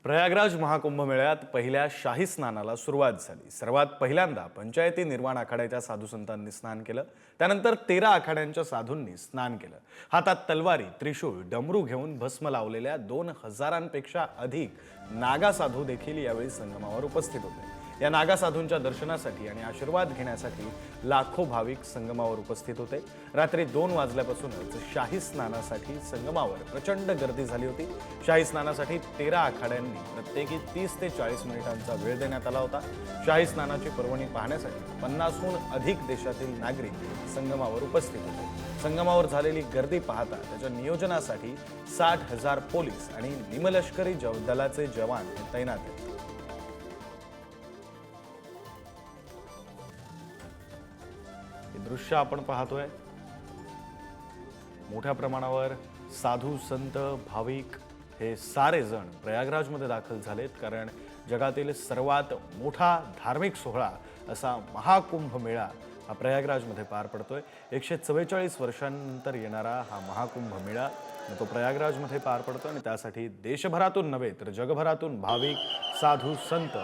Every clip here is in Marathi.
प्रयागराज महाकुंभ मेळ्यात पहिल्या शाही स्नानाला सुरुवात झाली। सर्वात पहिल्यांदा पंचायती निर्माण आखाड्याच्या साधू संतांनी स्नान केलं। त्यानंतर 13 आखाड्यांच्या साधूंनी स्नान केलं। हातात तलवारी, त्रिशूळ, डमरू घेऊन भस्म लावलेल्या 2000पेक्षा अधिक नागा साधू देखील यावेळी संगमावर उपस्थित होते। या नागा साधूंच्या दर्शनासाठी आणि आशीर्वाद घेण्यासाठी लाखो भाविक संगमावर उपस्थित होते। रात्री 2 वाजल्यापासूनच शाही स्नानासाठी संगमावर प्रचंड गर्दी झाली होती। शाही स्नानासाठी 13 आखाड्यांनी प्रत्येकी 30 ते 40 मिनिटांचा वेळ देण्यात आला होता। शाही स्नानाची पर्वणी पाहण्यासाठी 50हून अधिक देशातील नागरिक संगमावर उपस्थित होते। संगमावर झालेली गर्दी पाहता त्याच्या नियोजनासाठी 60,000 पोलीस आणि निमलष्करी दलाचे जवान तैनात आहेत। दृश्य आपण पाहतोय, मोठ्या प्रमाणावर साधू संत भाविक हे सारे जण प्रयागराजमध्ये दाखल झालेत, कारण जगातील सर्वात मोठा धार्मिक सोहळा असा महाकुंभ मेळा हा प्रयागराजमध्ये पार पडतोय। 144 वर्षांनंतर येणारा हा महाकुंभ मेळा तो प्रयागराजमध्ये पार पडतो आणि त्यासाठी देशभरातून नव्हे तर जगभरातून भाविक, साधू संत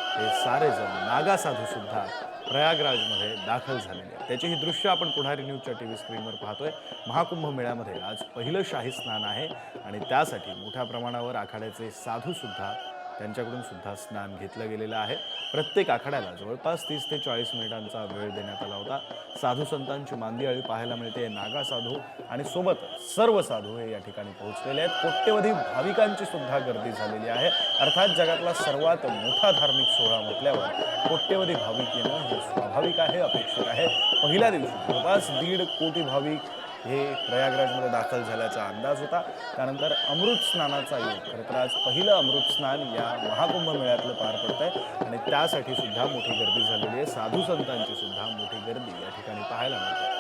हे सारे जण, नागा साधू सुद्धा प्रयागराजमध्ये दाखल झालेले आहेत। त्याची ही दृश्य आपण पुढारी न्यूजच्या टीव्ही स्क्रीनवर पाहतोय। महाकुंभ मेळ्यामध्ये आज पहिलं शाही स्नान आहे आणि त्यासाठी मोठ्या प्रमाणावर आखाड्याचे साधू सुद्धा त्यांच्याकडून सुद्धा स्नान घेतलं गेलेलं आहे। प्रत्येक आखाड्याला जवळपास 30 ते 40 मिनिटांचा वेळ देण्यात आला होता। साधू संतांची मांदियाळी पाहायला मिळते। नागा साधू आणि सोबत सर्व साधू हे या ठिकाणी पोहोचलेले आहेत। कोट्यवधी भाविकांची सुद्धा गर्दी झालेली आहे। अर्थात जगातला सर्वात मोठा धार्मिक सोहळा म्हटल्यावर कोट्यवधी भाविक येणं हे स्वाभाविक आहे, अपेक्षित आहे। पहिल्या दिवशी जवळपास 1.5 कोटी भाविक हे प्रयागराजमध्ये दाखल झाल्याचा अंदाज होता। त्यानंतर अमृत स्नानाचा योग, खरं तर आज पहिलं अमृत स्नान या महाकुंभ मेळ्यातलं पार पडतंय आणि त्यासाठी सुद्धा मोठी गर्दी झालेली आहे। साधू संतांची सुद्धा मोठी गर्दी या ठिकाणी पाहायला मिळते।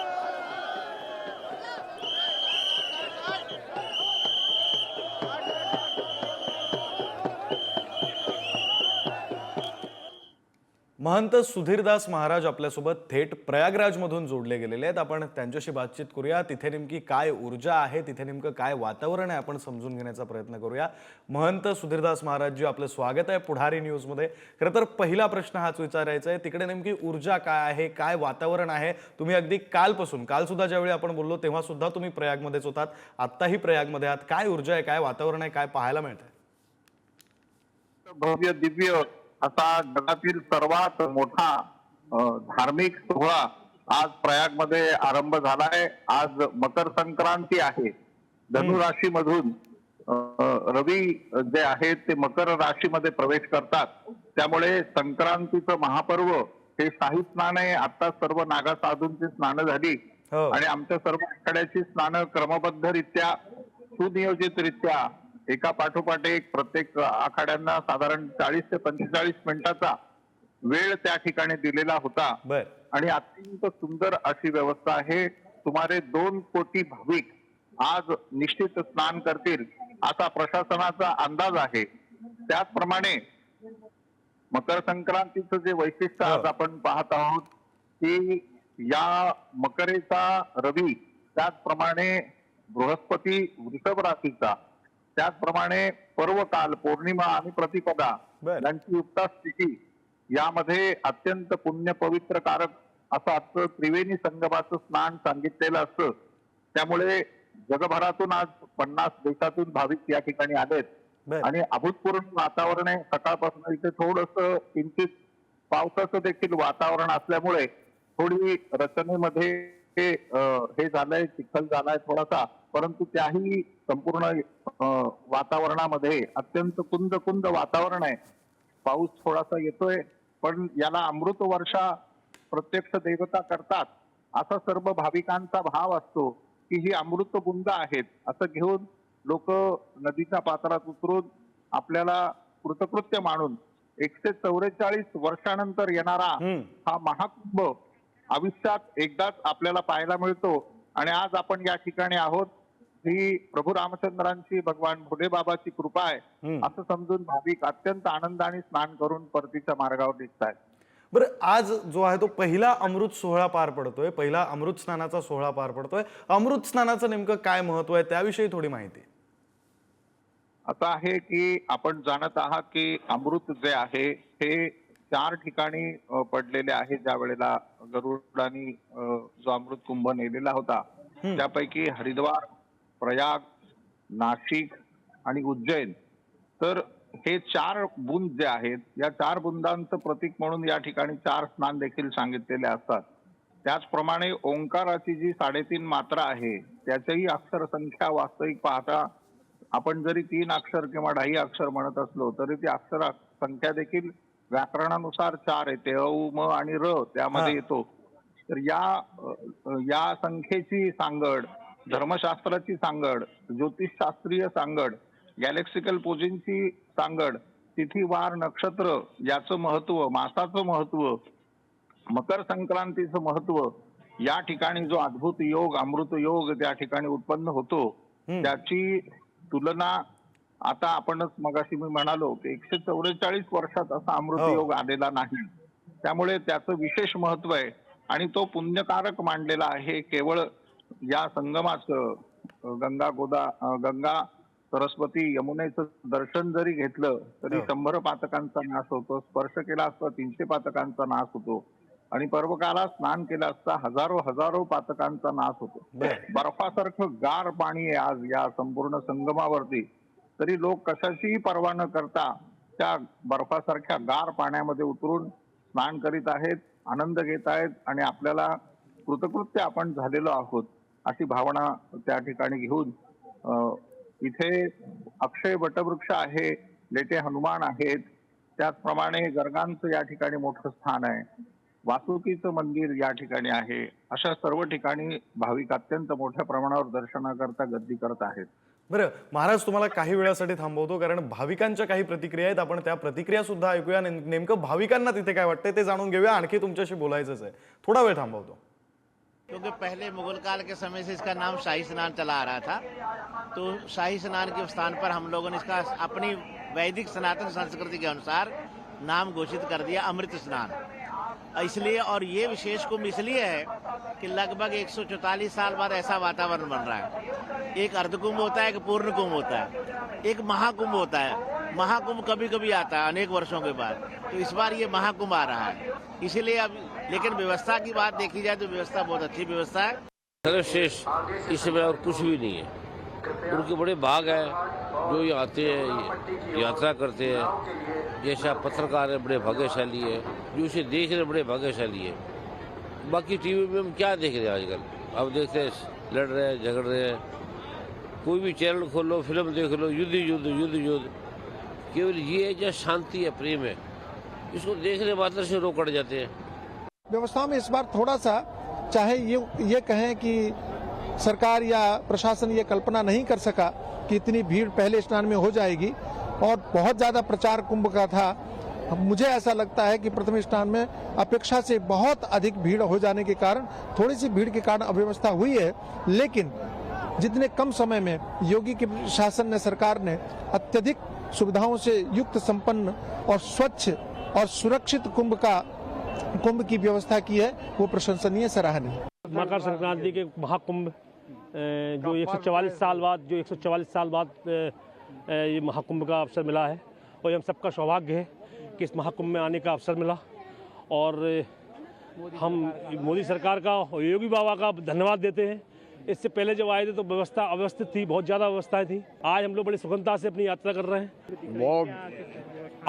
महंत सुधीरदास महाराज आपल्यासोबत थेट प्रयागराजमधून जोडले गेलेले आहेत। आपण त्यांच्याशी बातचीत करूया। तिथे नेमकी काय ऊर्जा आहे, तिथे नेमकं काय वातावरण आहे, आपण समजून घेण्याचा प्रयत्न करूया। महंत सुधीरदास महाराज जी, आपलं स्वागत आहे पुढारी न्यूजमध्ये। खरं तर पहिला प्रश्न हाच विचारायचा आहे, तिकडे नेमकी ऊर्जा काय आहे, काय वातावरण आहे? तुम्ही अगदी काल सुद्धा ज्यावेळी आपण बोललो तेव्हा सुद्धा तुम्ही प्रयागमध्येच होतात, आत्ताही प्रयागमध्ये आहात। काय ऊर्जा आहे, काय वातावरण आहे, काय पाहायला मिळतंय? भव्य दिव्य असा जगातील सर्वात मोठा धार्मिक सोहळा आज प्रयागमध्ये आरंभ झालाय। आज मकर संक्रांती आहे। धनु राशी मधून रवी जे आहेत ते मकर राशीमध्ये प्रवेश करतात, त्यामुळे संक्रांतीचं महापर्व हे शाही स्नान आहे। आता सर्व नागा साधूंची स्नानं झाली आणि आमच्या सर्व आखाड्याची स्नानं क्रमबद्धरित्या, सुनियोजितरित्या एका पाठोपाठ एक प्रत्येक आखाड्यांना साधारण 40 ते 45 मिनिटाचा वेळ त्या ठिकाणी दिलेला होता आणि अत्यंत सुंदर अशी व्यवस्था आहे। सुमारे 2 कोटी भाविक आज निश्चित स्नान करतील असा प्रशासनाचा अंदाज आहे। त्याचप्रमाणे मकर संक्रांतीचं जे वैशिष्ट्य आज आपण पाहत आहोत की या मकरेचा रवी, त्याचप्रमाणे बृहस्पती वृषभ राशीचा, त्याचप्रमाणे पर्वकाल, पौर्णिमा आणि प्रतिपदा यांची युक्ता स्थिती, यामध्ये अत्यंत पुण्य पवित्र कारक असं आजचं त्रिवेणी संगमाचं स्नान सांगितलेलं असतं। त्यामुळे जगभरातून आज 50 देशातून भाविक या ठिकाणी आलेत आणि अभूतपूर्व वातावरण आहे। सकाळपासून इथे थोडंसं किंचित पावसाचं देखील वातावरण असल्यामुळे थोडी रचनेमध्ये हे झालंय, चिखल झालाय थोडासा, परंतु त्याही संपूर्ण वातावरणामध्ये अत्यंत कुंद वातावरण आहे। पाऊस थोडासा येतोय, पण याला अमृत वर्षा प्रत्यक्ष देवता करतात असा सर्व भाविकांचा भाव असतो की ही अमृत बुंद आहेत असं घेऊन लोक नदीच्या पात्रात उतरून आपल्याला कृतकृत्य मानून 144 वर्षानंतर येणारा हा महाकुंभ आयुष्यात एकदाच आपल्याला पाहायला मिळतो। आणि आज आपण या ठिकाणी आहोत, ही प्रभू रामचंद्रांची, भगवान भोले बाबाची कृपा आहे असं समजून भाविक अत्यंत आनंदाने स्नान करून परतीच्या मार्गावर निघतायत। बरं, आज जो आहे तो पहिला अमृत सोहळा पार पडतोय, पहिला अमृत स्नानाचा सोहळा पार पडतोय। अमृत स्नानाचं नेमकं काय महत्व आहे त्याविषयी थोडी माहिती। असं आहे की आपण जाणत आहात की अमृत जे आहे हे 4 ठिकाणी पडलेले आहे. ज्या वेळेला गरुडानी जो अमृत कुंभ नेलेला होता त्यापैकी हरिद्वार, प्रयाग, नाशिक आणि उज्जैन. तर हे 4 बुंद जे आहेत, या 4 बुंदांचं प्रतीक म्हणून या ठिकाणी 4 स्नान देखील सांगितलेले असतात. त्याचप्रमाणे ओंकाराची जी 3.5 मात्रा आहे त्याच्याही अक्षर संख्या वास्तविक पाहता आपण जरी 3 अक्षर किंवा 2.5 अक्षर म्हणत असलो तरी ती अक्षर संख्या देखील व्याकरणानुसार 4 येते. अ, उ, म आणि र त्यामध्ये येतो. तर या संख्येची सांगड, धर्मशास्त्राची सांगड, ज्योतिषशास्त्रीय सांगड, गॅलेक्सिकल पोजिंगची सांगड, तिथी वार नक्षत्र याचं महत्व, मासाचं महत्व, मकर संक्रांतीचं महत्व, या ठिकाणी जो अद्भुत योग अमृत योग त्या ठिकाणी उत्पन्न होतो त्याची तुलना आता आपणच मगाशी मी म्हणालो की 144 वर्षात असा अमृत योग आलेला नाही. त्यामुळे त्याचं विशेष महत्व आहे आणि तो पुण्यकारक मांडलेला आहे. केवळ या संगमाचं गंगा सरस्वती यमुनेचं दर्शन जरी घेतलं तरी 100 पातकांचा नाश होतो. स्पर्श केला असता 300 पातकांचा नाश होतो आणि पर्वकाला स्नान केलं असता हजारो पातकांचा नाश होतो. बर्फासारखं गार पाणी आहे आज या संपूर्ण संगमावरती, तरी लोक कशाचीही पर्वा न करता त्या बर्फासारख्या गार पाण्यामध्ये उतरून स्नान करीत आहेत, आनंद घेत आहेत आणि आपल्याला कृतकृत्य आपण झालेलो आहोत अशी भावना त्या ठिकाणी घेऊन इथे अक्षय वटवृक्ष आहे, लेटे हनुमान आहेत, त्याचप्रमाणे गर्गांचं या ठिकाणी मोठं स्थान आहे, वासुकीचं मंदिर या ठिकाणी आहे. अशा सर्व ठिकाणी भाविक अत्यंत मोठ्या प्रमाणावर दर्शनाकरता गर्दी करत आहेत. बरं महाराज, तुम्हाला काही वेळासाठी थांबवतो कारण भाविकांच्या काही प्रतिक्रिया आहेत. आपण त्या प्रतिक्रिया सुद्धा ऐकूया. नेमकं भाविकांना तिथे काय वाटतंय ते जाणून घेऊया. आणखी तुमच्याशी बोलायचंच आहे. थोडा वेळ थांबवतो. क्योंकि पहले मुगल काल के समय से इसका नाम शाही स्नान चला आ रहा था, तो शाही स्नान के स्थान पर हम लोगों ने इसका अपनी वैदिक सनातन संस्कृति के अनुसार नाम घोषित कर दिया अमृत स्नान। इसलिए, और ये विशेष कुंभ इसलिए है कि लगभग 144 साल बाद ऐसा वातावरण बन रहा है। एक अर्धकुंभ होता है, एक पूर्ण कुंभ होता है, एक महाकुंभ होता है। महाकुंभ कभी कभी आता है अनेक वर्षों के बाद, तो इस बार ये महाकुंभ आ रहा है। इसीलिए अब, लेकिन व्यवस्था की बात देखी जाए तो व्यवस्था बहुत अच्छी व्यवस्था है। सर्वश्रेष्ठ इसमें और कुछ भी नहीं है। उनके बड़े भाग है जो ये आते हैं, यात्रा करते हैं। जैसा पत्रकार है बड़े भाग्यशाली है, जो इसे देख रहे बड़े भाग्यशाली है। बाकी टीवी में हम क्या देख रहे हैं आजकल? अब देखते हैं लड़ रहे हैं, झगड़ रहे हैं। कोई भी चैनल खोलो, फिल्म देख लो, युद्ध युद्ध युद्ध युद्ध। केवल ये जो शांति है, प्रेम है, इसको देखने मात्र से लोग कट जाते हैं। व्यवस्था में इस बार थोड़ा सा, चाहे ये कहें कि सरकार या प्रशासन ये कल्पना नहीं कर सका कि इतनी भीड़ पहले स्नान में हो जाएगी और बहुत ज्यादा प्रचार कुंभ का था। मुझे ऐसा लगता है कि प्रथम स्नान में अपेक्षा से बहुत अधिक भीड़ हो जाने के कारण, थोड़ी सी भीड़ के कारण अव्यवस्था हुई है, लेकिन जितने कम समय में योगी के शासन ने, सरकार ने अत्यधिक सुविधाओं से युक्त, संपन्न और स्वच्छ और सुरक्षित कुंभ की व्यवस्था की है, वो प्रशंसनीय, सराहनीय। मकर संक्रांति के महाकुंभ जो 144 साल बाद ये महाकुंभ का अवसर मिला है और हम सबका सौभाग्य है कि इस महाकुंभ में आने का अवसर मिला। और हम मोदी सरकार का और योगी बाबा का धन्यवाद देते हैं। इससे पहले जब आए थे तो व्यवस्था अव्यवस्थित थी, बहुत ज़्यादा व्यवस्थाएं थी। आज हम लोग बड़ी सुगमता से अपनी यात्रा कर रहे हैं। बहुत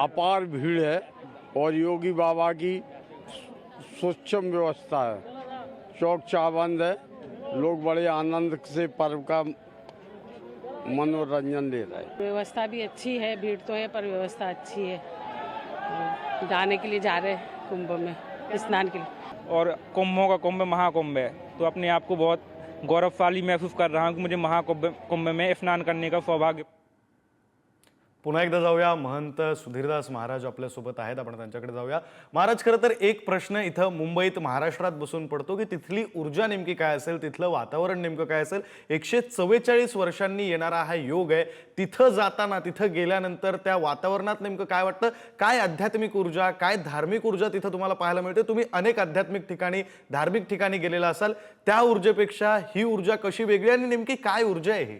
अपार भीड़ है और योगी बाबा की स्वच्छम व्यवस्था है, चौक चाबंद है, लोग बड़े आनंद से पर्व का मनोरंजन ले रहे हैं। व्यवस्था भी अच्छी है, भीड़ तो है पर व्यवस्था अच्छी है। जाने के लिए जा रहे हैं कुंभ में स्नान के लिए। और कुंभों का कुंभ महाकुंभ है, तो अपने आप को बहुत गौरवशाली महसूस कर रहा हूँ कि मुझे महाकुंभ में स्नान करने का सौभाग्य। पुन्हा एकदा जाऊया. महंत सुधीरदास महाराज आपल्यासोबत आहेत. आपण त्यांच्याकडे जाऊया. महाराज, खरं तर एक प्रश्न इथं मुंबईत, महाराष्ट्रात बसून पडतो की तिथली ऊर्जा नेमकी काय असेल, तिथलं वातावरण नेमकं काय असेल. 144 वर्षांनी येणारा हा योग आहे. तिथं जाताना, तिथं गेल्यानंतर त्या वातावरणात नेमकं काय वाटतं? काय आध्यात्मिक ऊर्जा, काय धार्मिक ऊर्जा तिथं तुम्हाला पाहायला मिळते? तुम्ही अनेक आध्यात्मिक ठिकाणी, धार्मिक ठिकाणी गेलेला असाल. त्या ऊर्जेपेक्षा ही ऊर्जा कशी वेगळी आणि नेमकी काय ऊर्जा आहे ही?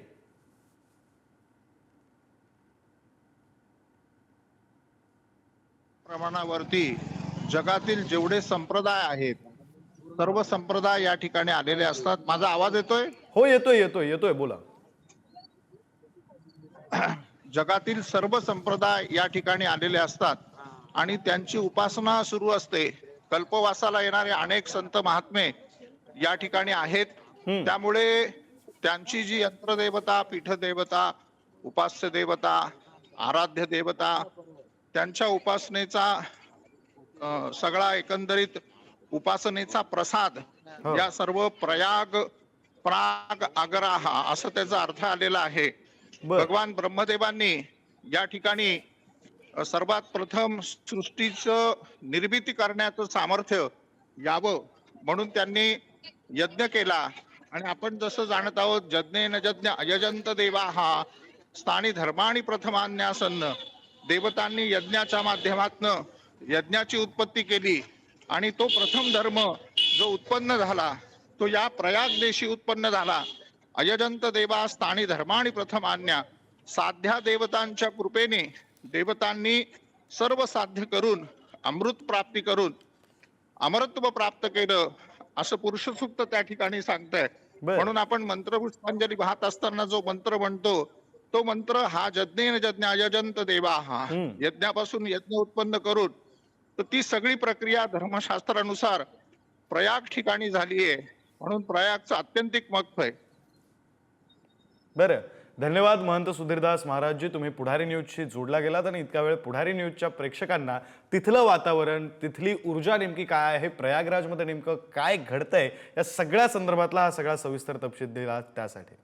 प्रमाणावरती जगातील जेवढे संप्रदाय आहेत सर्व संप्रदाय या ठिकाणी आलेले असतात. माझा आवाज येतोय? हो, येतोय, बोला. जगातील सर्व संप्रदाय या ठिकाणी आलेले असतात आणि त्यांची उपासना सुरू असते. कल्पवासाला येणारे अनेक संत महात्मे या ठिकाणी आहेत. त्यामुळे त्यांची जी यंत्रदेवता, पीठदेवता, उपास्य देवता, आराध्य देवता, त्यांच्या उपासनेचा सगळा एकंदरीत उपासनेचा प्रसाद या सर्व प्राग आगराहा असं त्याचा अर्थ आलेला आहे. भगवान ब्रह्मदेवांनी या ठिकाणी सर्वात प्रथम सृष्टीचं निर्मिती करण्याचं सामर्थ्य यावं म्हणून त्यांनी यज्ञ केला. आणि आपण जसं जाणत आहोत, यज्ञेन यज्ञ अयजंत देवा हा स्थानी धर्माणी प्रथमान्यासन्न, देवतांनी यज्ञाच्या माध्यमातनं यज्ञाची उत्पत्ती केली आणि तो प्रथम धर्म जो उत्पन्न झाला तो या प्रयाग देशी उत्पन्न झाला. अयजंत देवा स्थानी धर्माणी प्रथमान्या, साध्या देवतांच्या कृपेने देवतांनी सर्व साध्य करून अमृत प्राप्ती करून अमरत्व प्राप्त केलं असं पुरुषसूक्त त्या ठिकाणी सांगतंय. म्हणून आपण मंत्र पुष्पांजली वाहत असताना जो मंत्र म्हणतो तो मंत्र हा यज्ञेन यज्ञ अयजंत देवा हा, यज्ञापासून यज्ञ उत्पन्न करून, तर ती सगळी प्रक्रिया धर्मशास्त्रानुसार प्रयाग ठिकाणी झाली आहे. म्हणून प्रयागचं आत्यंतिक महत्व आहे. बरं, धन्यवाद महंत सुधीरदास महाराजजी, तुम्ही पुढारी न्यूजशी जोडला गेलात आणि इतका वेळ पुढारी न्यूजच्या प्रेक्षकांना तिथलं वातावरण, तिथली ऊर्जा नेमकी काय आहे, प्रयागराजमध्ये नेमकं काय घडतंय या सगळ्या संदर्भातला हा सगळा सविस्तर तपशील दिला त्यासाठी